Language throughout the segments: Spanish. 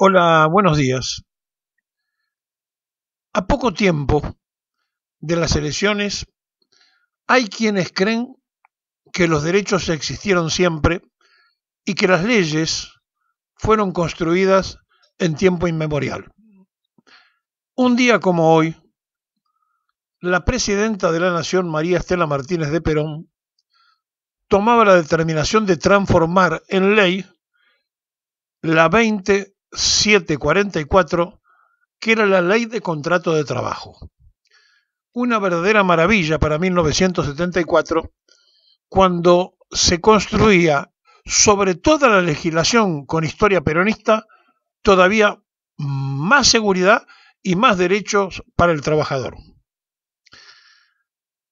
Hola, buenos días. A poco tiempo de las elecciones, hay quienes creen que los derechos existieron siempre y que las leyes fueron construidas en tiempo inmemorial. Un día como hoy, la presidenta de la Nación, María Estela Martínez de Perón, tomaba la determinación de transformar en ley la 20744, que era la ley de contrato de trabajo. Una verdadera maravilla para 1974, cuando se construía sobre toda la legislación con historia peronista todavía más seguridad y más derechos para el trabajador.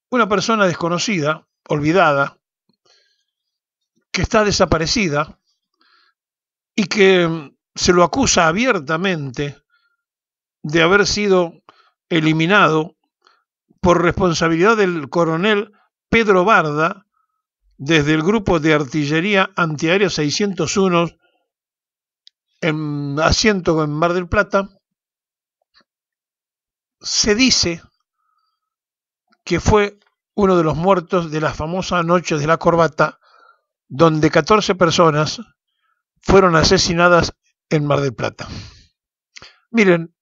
Una persona desconocida, olvidada, que está desaparecida y que se lo acusa abiertamente de haber sido eliminado por responsabilidad del coronel Pedro Barda desde el grupo de artillería antiaérea 601 en asiento en Mar del Plata. Se dice que fue uno de los muertos de la famosa noche de la corbata, donde 14 personas fueron asesinadas en Mar del Plata. Miren,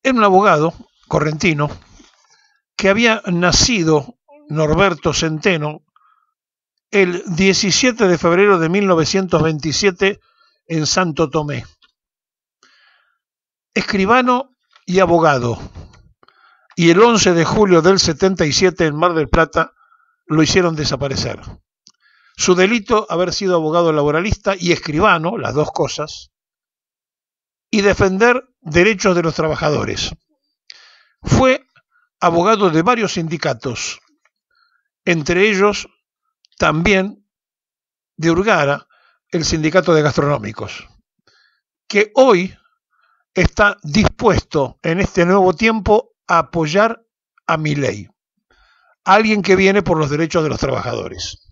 era un abogado correntino que había nacido, Norberto Centeno, el 17 de febrero de 1927 en Santo Tomé. Escribano y abogado. Y el 11 de julio del 77 en Mar del Plata lo hicieron desaparecer. Su delito, haber sido abogado laboralista y escribano, las dos cosas, y defender derechos de los trabajadores. Fue abogado de varios sindicatos, entre ellos también de Urgara, el sindicato de gastronómicos, que hoy está dispuesto en este nuevo tiempo a apoyar a Milei, alguien que viene por los derechos de los trabajadores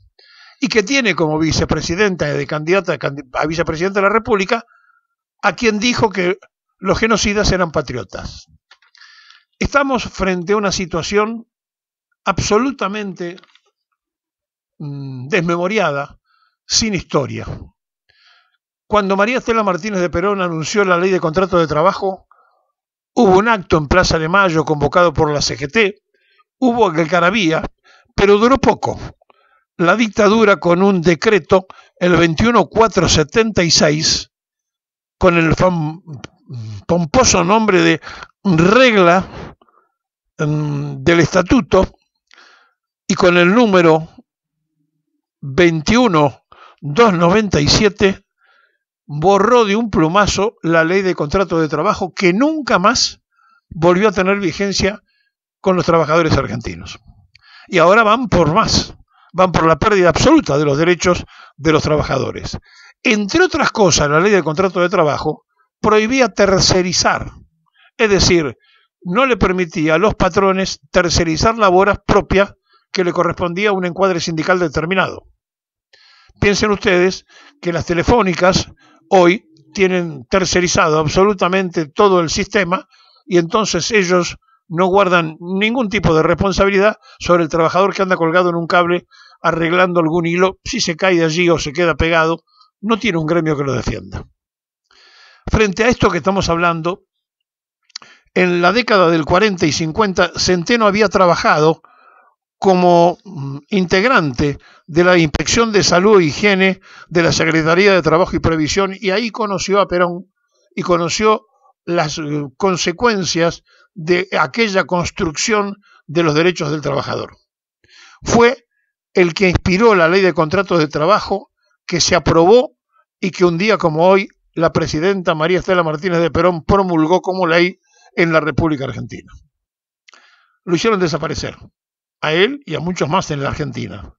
y que tiene como vicepresidenta de candidata a vicepresidenta de la República a quien dijo que los genocidas eran patriotas. Estamos frente a una situación absolutamente desmemoriada, sin historia. Cuando María Estela Martínez de Perón anunció la ley de contrato de trabajo, hubo un acto en Plaza de Mayo convocado por la CGT, hubo algarabía, pero duró poco. La dictadura, con un decreto, el 21476, con el pomposo nombre de regla del estatuto y con el número 21297, borró de un plumazo la ley de contrato de trabajo, que nunca más volvió a tener vigencia con los trabajadores argentinos. Y ahora van por más, van por la pérdida absoluta de los derechos de los trabajadores. Entre otras cosas, la ley de contrato de trabajo prohibía tercerizar, es decir, no le permitía a los patrones tercerizar labores propias que le correspondía a un encuadre sindical determinado. Piensen ustedes que las telefónicas hoy tienen tercerizado absolutamente todo el sistema y entonces ellos no guardan ningún tipo de responsabilidad sobre el trabajador que anda colgado en un cable arreglando algún hilo. Si se cae de allí o se queda pegado, no tiene un gremio que lo defienda. Frente a esto que estamos hablando, en la década del 40 y 50, Centeno había trabajado como integrante de la Inspección de Salud e Higiene de la Secretaría de Trabajo y Previsión, y ahí conoció a Perón y conoció las consecuencias de aquella construcción de los derechos del trabajador. Fue el que inspiró la ley de contratos de trabajo que se aprobó y que un día como hoy la presidenta María Estela Martínez de Perón promulgó como ley en la República Argentina. Lo hicieron desaparecer, a él y a muchos más en la Argentina.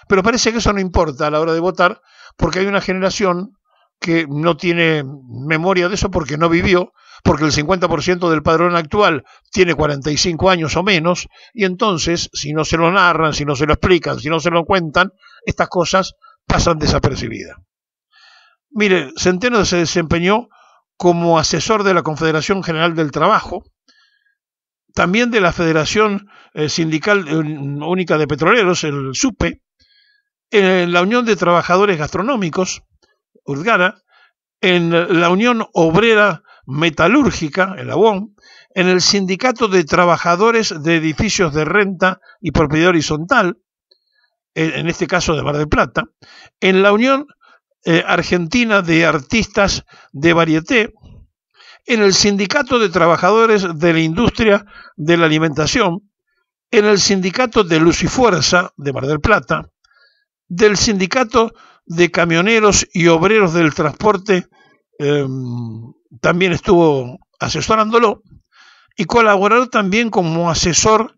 Pero parece que eso no importa a la hora de votar, porque hay una generación que no tiene memoria de eso porque no vivió, porque el 50% del padrón actual tiene 45 años o menos, y entonces, si no se lo narran, si no se lo explican, si no se lo cuentan, estas cosas pasan desapercibidas. Mire, Centeno se desempeñó como asesor de la Confederación General del Trabajo, también de la Federación Sindical Única de Petroleros, el SUPE, en la Unión de Trabajadores Gastronómicos, URGARA, en la Unión Obrera Metalúrgica, en la UOM, en el Sindicato de Trabajadores de Edificios de Renta y Propiedad Horizontal, en este caso de Mar del Plata, en la Unión Argentina de Artistas de Varieté, en el Sindicato de Trabajadores de la Industria de la Alimentación, en el Sindicato de Luz y Fuerza de Mar del Plata, del Sindicato de Camioneros y Obreros del Transporte, también estuvo asesorándolo, y colaboró también como asesor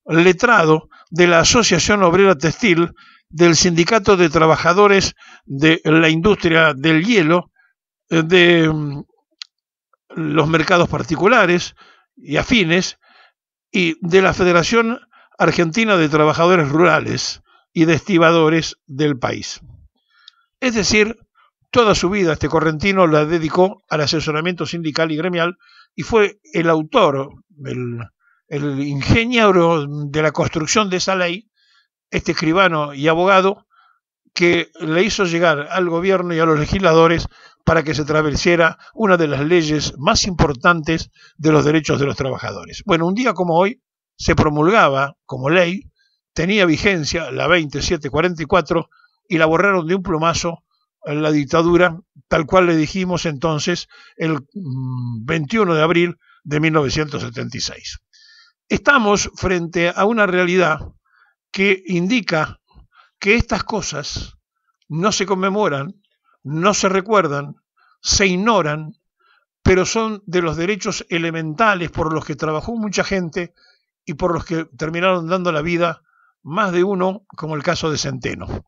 letrado de la Asociación Obrera Textil, del Sindicato de Trabajadores de la Industria del Hielo, de los mercados particulares y afines, y de la Federación Argentina de Trabajadores Rurales y de Estibadores del país. Es decir, toda su vida este correntino la dedicó al asesoramiento sindical y gremial, y fue el autor, el ingeniero de la construcción de esa ley, este escribano y abogado, que le hizo llegar al gobierno y a los legisladores para que se estableciera una de las leyes más importantes de los derechos de los trabajadores. Bueno, un día como hoy se promulgaba como ley, tenía vigencia la 2744, y la borraron de un plumazo en la dictadura, tal cual le dijimos entonces, el 21 de abril de 1976. Estamos frente a una realidad que indica que estas cosas no se conmemoran, no se recuerdan, se ignoran, pero son de los derechos elementales por los que trabajó mucha gente y por los que terminaron dando la vida más de uno, como el caso de Centeno.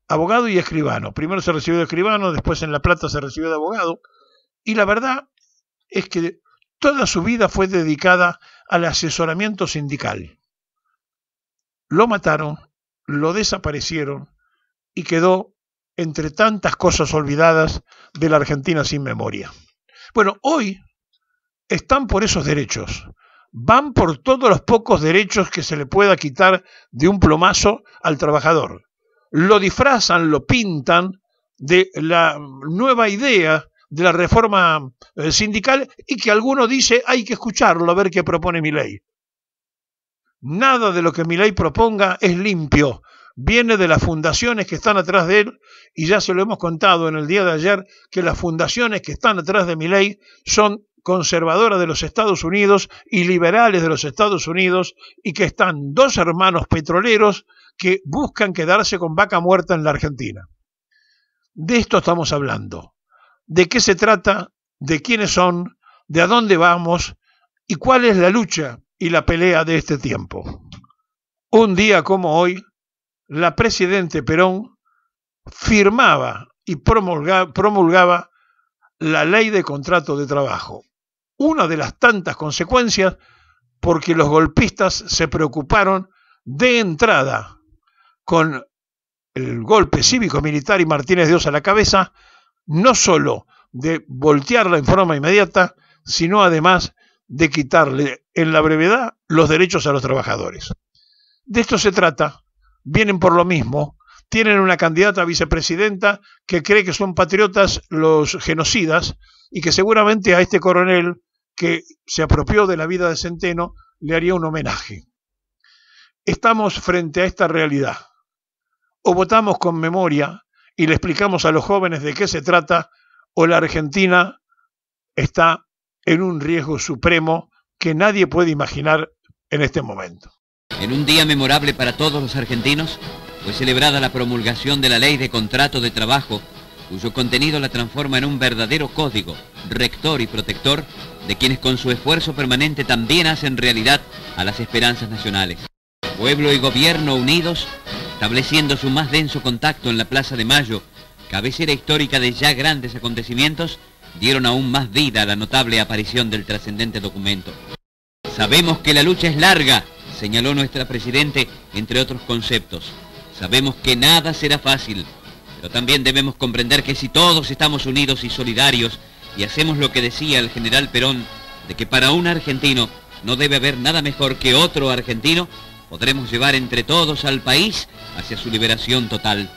Abogado y escribano. Primero se recibió de escribano, después en La Plata se recibió de abogado, y la verdad es que toda su vida fue dedicada al asesoramiento sindical. Lo mataron, lo desaparecieron y quedó entre tantas cosas olvidadas de la Argentina sin memoria. Bueno, hoy están por esos derechos, van por todos los pocos derechos que se le pueda quitar de un plumazo al trabajador. Lo disfrazan, lo pintan de la nueva idea de la reforma sindical, y que alguno dice hay que escucharlo a ver qué propone Milei. Nada de lo que Milei proponga es limpio, viene de las fundaciones que están atrás de él, y ya se lo hemos contado en el día de ayer, que las fundaciones que están atrás de Milei son conservadoras de los Estados Unidos y liberales de los Estados Unidos, y que están dos hermanos petroleros que buscan quedarse con vaca muerta en la Argentina. De esto estamos hablando. ¿De qué se trata? ¿De quiénes son? ¿De a dónde vamos? ¿Y cuál es la lucha y la pelea de este tiempo? Un día como hoy, la presidente Perón firmaba y promulgaba la ley de contrato de trabajo. Una de las tantas consecuencias, porque los golpistas se preocuparon de entrada con el golpe cívico-militar y Martínez de Oz a la cabeza, no solo de voltearla en forma inmediata, sino además de quitarle en la brevedad los derechos a los trabajadores. De esto se trata, vienen por lo mismo, tienen una candidata a vicepresidenta que cree que son patriotas los genocidas, y que seguramente a este coronel que se apropió de la vida de Centeno le haría un homenaje. Estamos frente a esta realidad. O votamos con memoria y le explicamos a los jóvenes de qué se trata, o la Argentina está en un riesgo supremo que nadie puede imaginar en este momento. En un día memorable para todos los argentinos, fue celebrada la promulgación de la Ley de Contrato de Trabajo, cuyo contenido la transforma en un verdadero código, rector y protector de quienes con su esfuerzo permanente también hacen realidad a las esperanzas nacionales. Pueblo y gobierno unidos, estableciendo su más denso contacto en la Plaza de Mayo, cabecera histórica de ya grandes acontecimientos, dieron aún más vida a la notable aparición del trascendente documento. Sabemos que la lucha es larga, señaló nuestra Presidente, entre otros conceptos. Sabemos que nada será fácil, pero también debemos comprender que si todos estamos unidos y solidarios, y hacemos lo que decía el general Perón, de que para un argentino no debe haber nada mejor que otro argentino, podremos llevar entre todos al país hacia su liberación total.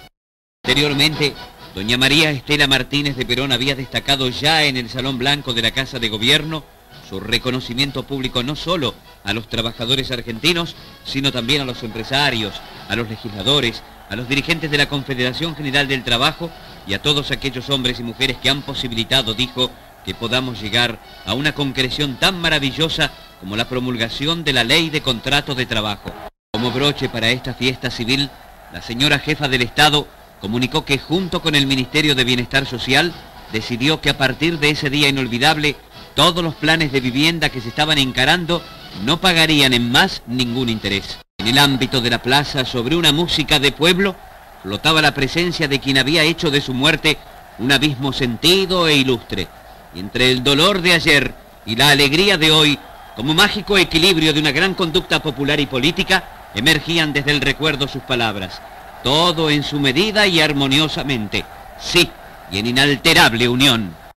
Anteriormente, doña María Estela Martínez de Perón había destacado ya en el Salón Blanco de la Casa de Gobierno su reconocimiento público no solo a los trabajadores argentinos, sino también a los empresarios, a los legisladores, a los dirigentes de la Confederación General del Trabajo y a todos aquellos hombres y mujeres que han posibilitado, dijo, que podamos llegar a una concreción tan maravillosa como la promulgación de la Ley de Contrato de Trabajo. Como broche para esta fiesta civil, la señora jefa del Estado comunicó que junto con el Ministerio de Bienestar Social decidió que a partir de ese día inolvidable todos los planes de vivienda que se estaban encarando no pagarían en más ningún interés. En el ámbito de la plaza, sobre una música de pueblo, flotaba la presencia de quien había hecho de su muerte un abismo sentido e ilustre. Y entre el dolor de ayer y la alegría de hoy, como mágico equilibrio de una gran conducta popular y política, emergían desde el recuerdo sus palabras. Todo en su medida y armoniosamente. Sí, y en inalterable unión.